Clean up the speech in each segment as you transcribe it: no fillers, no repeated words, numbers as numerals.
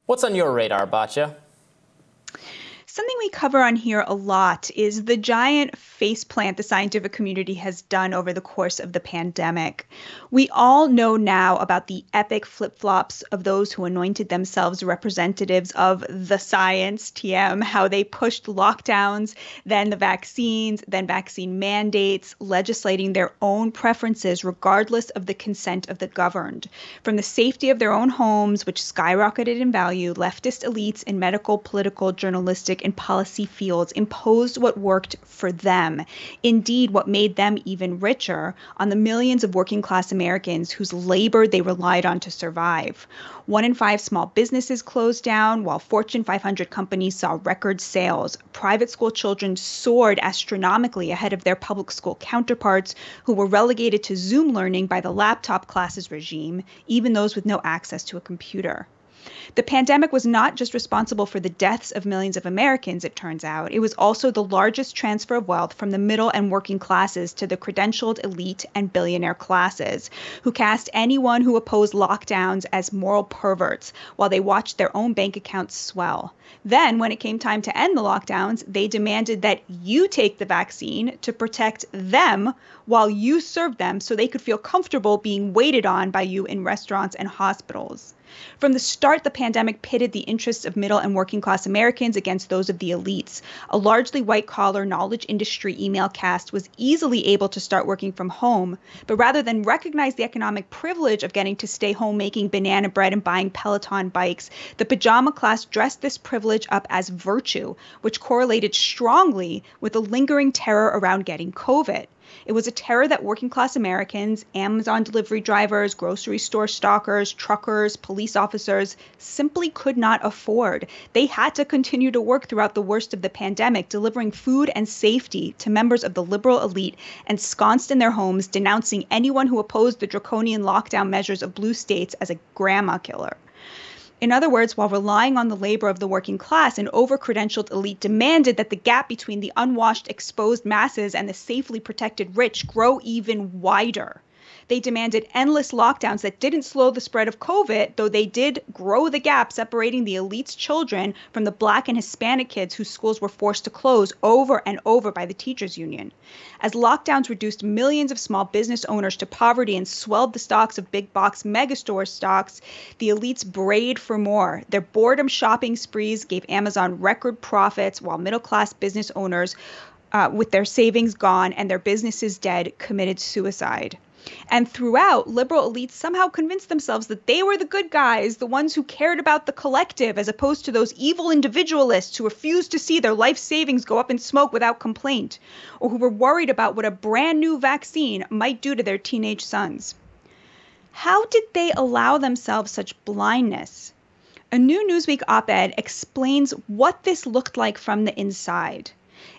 What's on your radar, Batya? Something we cover on here a lot is the giant faceplant the scientific community has done over the course of the pandemic. We all know now about the epic flip-flops of those who anointed themselves representatives of the science, TM, how they pushed lockdowns, then the vaccines, then vaccine mandates, legislating their own preferences regardless of the consent of the governed. From the safety of their own homes, which skyrocketed in value, leftist elites in medical, political, journalistic, and policy fields imposed what worked for them. Indeed, what made them even richer on the millions of working class Americans whose labor they relied on to survive. 1 in 5 small businesses closed down, while Fortune 500 companies saw record sales. Private school children soared astronomically ahead of their public school counterparts, who were relegated to Zoom learning by the laptop classes regime, even those with no access to a computer. The pandemic was not just responsible for the deaths of millions of Americans, it turns out. It was also the largest transfer of wealth from the middle and working classes to the credentialed elite and billionaire classes, who cast anyone who opposed lockdowns as moral perverts while they watched their own bank accounts swell. Then, when it came time to end the lockdowns, they demanded that you take the vaccine to protect them while you served them so they could feel comfortable being waited on by you in restaurants and hospitals. From the start, the pandemic pitted the interests of middle and working class Americans against those of the elites. A largely white-collar knowledge industry email cast was easily able to start working from home, but rather than recognize the economic privilege of getting to stay home making banana bread and buying Peloton bikes, the pajama class dressed this privilege up as virtue, which correlated strongly with the lingering terror around getting COVID. It was a terror that working class Americans, Amazon delivery drivers, grocery store stockers, truckers, police officers simply could not afford. They had to continue to work throughout the worst of the pandemic, delivering food and safety to members of the liberal elite ensconced in their homes, denouncing anyone who opposed the draconian lockdown measures of blue states as a grandma killer. In other words, while relying on the labor of the working class, an over-credentialed elite demanded that the gap between the unwashed, exposed masses and the safely protected rich grow even wider. They demanded endless lockdowns that didn't slow the spread of COVID, though they did grow the gap separating the elite's children from the Black and Hispanic kids whose schools were forced to close over and over by the teachers union. As lockdowns reduced millions of small business owners to poverty and swelled the stocks of big box megastore stocks, the elites brayed for more. Their boredom shopping sprees gave Amazon record profits, while middle class business owners, with their savings gone and their businesses dead, committed suicide. And throughout, liberal elites somehow convinced themselves that they were the good guys, the ones who cared about the collective, as opposed to those evil individualists who refused to see their life savings go up in smoke without complaint, or who were worried about what a brand new vaccine might do to their teenage sons. How did they allow themselves such blindness? A new Newsweek op-ed explains what this looked like from the inside.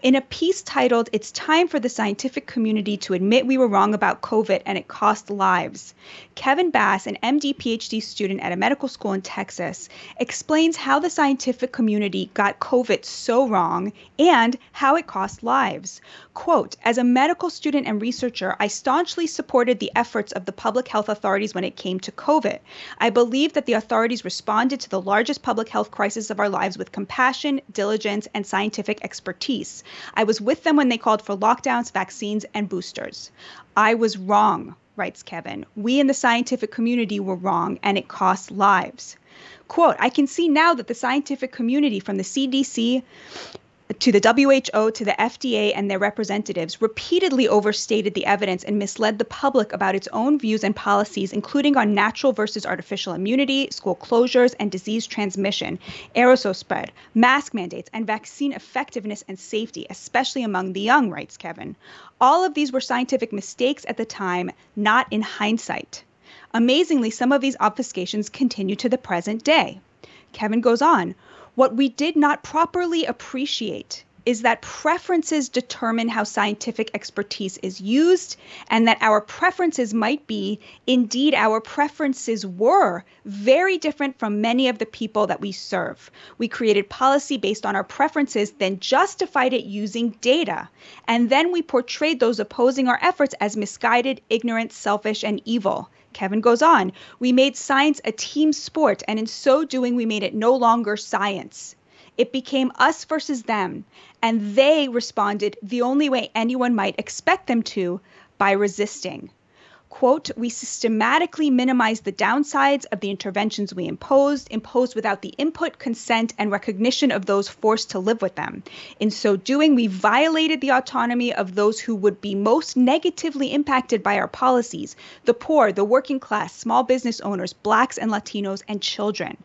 In a piece titled, "It's Time for the Scientific Community to Admit We Were Wrong About COVID and It Cost Lives," Kevin Bass, an MD PhD student at a medical school in Texas, explains how the scientific community got COVID so wrong and how it cost lives. Quote, "As a medical student and researcher, I staunchly supported the efforts of the public health authorities when it came to COVID. I believe that the authorities responded to the largest public health crisis of our lives with compassion, diligence, and scientific expertise. I was with them when they called for lockdowns, vaccines, and boosters. I was wrong," writes Kevin. "We in the scientific community were wrong, and it cost lives." Quote, "I can see now that the scientific community, from the CDC to the WHO to the FDA and their representatives, repeatedly overstated the evidence and misled the public about its own views and policies, including on natural versus artificial immunity, school closures and disease transmission, aerosol spread, mask mandates, and vaccine effectiveness and safety, especially among the young," writes Kevin. "All of these were scientific mistakes at the time, not in hindsight. Amazingly, some of these obfuscations continue to the present day." Kevin goes on, "What we did not properly appreciate is that preferences determine how scientific expertise is used, and that our preferences might be, indeed our preferences were, very different from many of the people that we serve. We created policy based on our preferences, then justified it using data. And then we portrayed those opposing our efforts as misguided, ignorant, selfish, and evil. Kevin goes on, we made science a team sport, and in so doing, we made it no longer science. It became us versus them, and they responded the only way anyone might expect them to, by resisting. Quote, we systematically minimized the downsides of the interventions we imposed without the input, consent, and recognition of those forced to live with them. In so doing, we violated the autonomy of those who would be most negatively impacted by our policies: the poor, the working class, small business owners, Blacks and Latinos, and children.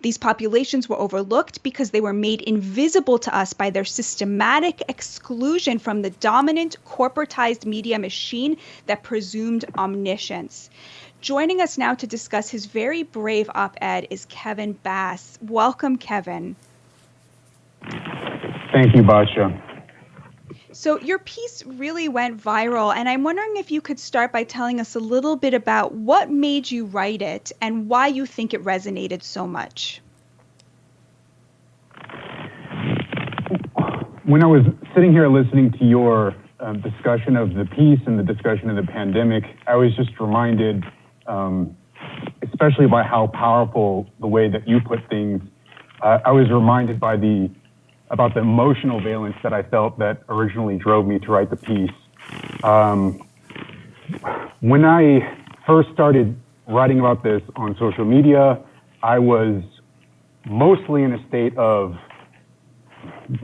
These populations were overlooked because they were made invisible to us by their systematic exclusion from the dominant corporatized media machine that presumed omniscience. Joining us now to discuss his very brave op-ed is Kevin Bass. Welcome, Kevin. Thank you, Batya. So your piece really went viral, and I'm wondering if you could start by telling us a little bit about what made you write it and why you think it resonated so much. When I was sitting here listening to your discussion of the piece and the discussion of the pandemic, I was just reminded, especially by how powerful the way that you put things, I was reminded about the emotional valence that I felt that originally drove me to write the piece. When I first started writing about this on social media, I was mostly in a state of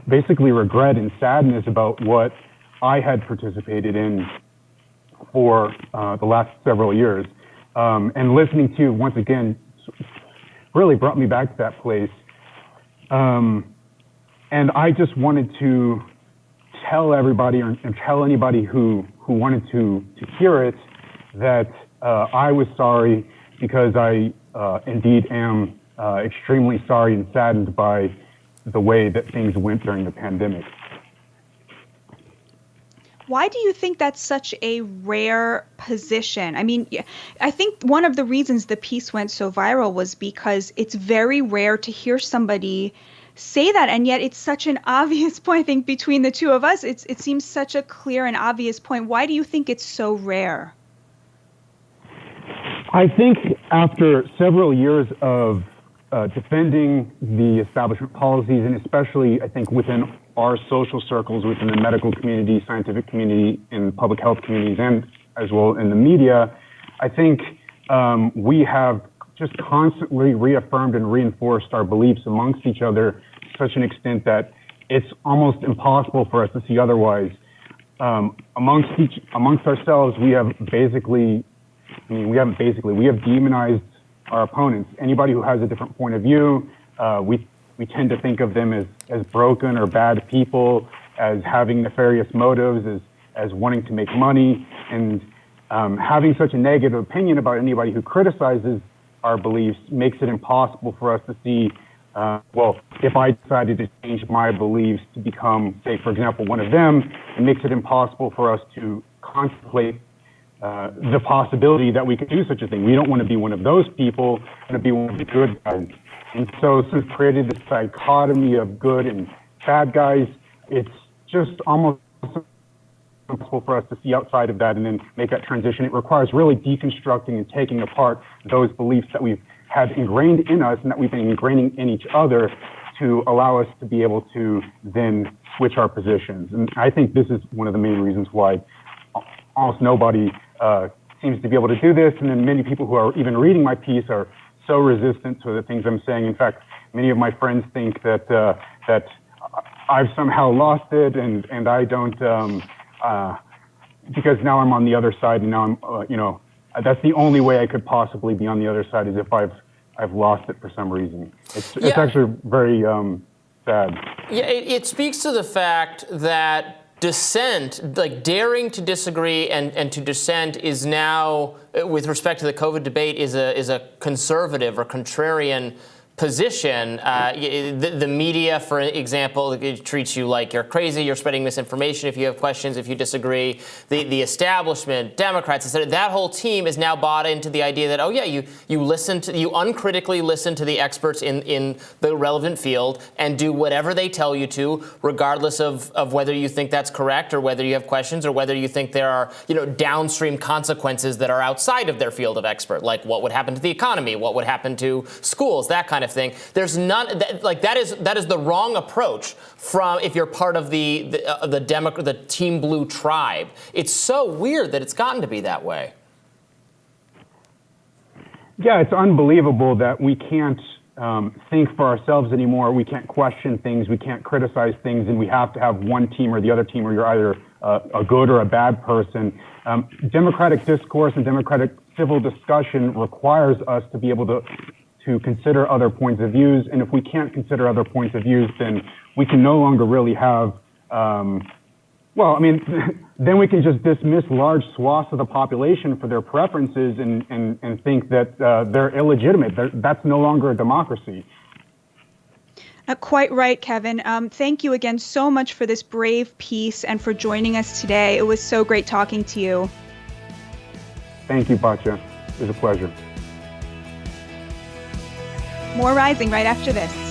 basically regret and sadness about what I had participated in for the last several years. And listening to you once again really brought me back to that place. And I just wanted to tell everybody and tell anybody who wanted to hear it that I was sorry, because I indeed am extremely sorry and saddened by the way that things went during the pandemic. Why do you think that's such a rare position? I mean, I think one of the reasons the piece went so viral was because it's very rare to hear somebody say that, and yet it's such an obvious point. I think between the two of us, it seems such a clear and obvious point. Why do you think it's so rare? I think after several years of defending the establishment policies, and especially I think within our social circles, within the medical community, scientific community, and public health communities, and as well in the media, I think we have just constantly reaffirmed and reinforced our beliefs amongst each other to such an extent that it's almost impossible for us to see otherwise. Amongst ourselves, we have demonized our opponents. Anybody who has a different point of view, we tend to think of them as broken or bad people, as having nefarious motives, as wanting to make money, and having such a negative opinion about anybody who criticizes our beliefs makes it impossible for us to see, if I decided to change my beliefs to become, say, for example, one of them, it makes it impossible for us to contemplate the possibility that we could do such a thing. We don't want to be one of those people, we want to be one of the good guys. And so since created this dichotomy of good and bad guys, it's just almost impossible for us to see outside of that and then make that transition. It requires really deconstructing and taking apart those beliefs that we've had ingrained in us and that we've been ingraining in each other to allow us to be able to then switch our positions. And I think this is one of the main reasons why almost nobody seems to be able to do this. And then many people who are even reading my piece are so resistant to the things I'm saying. In fact, many of my friends think that that I've somehow lost it, and I don't, because now I'm on the other side, and now I'm, that's the only way I could possibly be on the other side, is if I've lost it for some reason. It's actually very sad. Yeah, it speaks to the fact that dissent, like daring to disagree and to dissent, is now, with respect to the COVID debate, is a conservative or contrarian position, the media, for example, it treats you like you're crazy, you're spreading misinformation if you have questions, if you disagree. The establishment, Democrats, etc., that whole team is now bought into the idea that, oh yeah, you uncritically listen to the experts in the relevant field and do whatever they tell you to, regardless of whether you think that's correct or whether you have questions or whether you think there are downstream consequences that are outside of their field of expert, like what would happen to the economy, what would happen to schools, that kind of thing. There's none that is the wrong approach from if you're part of the Team Blue tribe. It's so weird that it's gotten to be that way. Yeah, it's unbelievable that we can't think for ourselves anymore. We can't question things. We can't criticize things, and we have to have one team or the other team, or you're either a good or a bad person. Democratic discourse and democratic civil discussion requires us to be able to consider other points of views, and if we can't consider other points of views, then we can no longer really have, then we can just dismiss large swaths of the population for their preferences and think that they're illegitimate. That's no longer a democracy. Quite right, Kevin. Thank you again so much for this brave piece and for joining us today. It was so great talking to you. Thank you, Batya. It was a pleasure. More Rising right after this.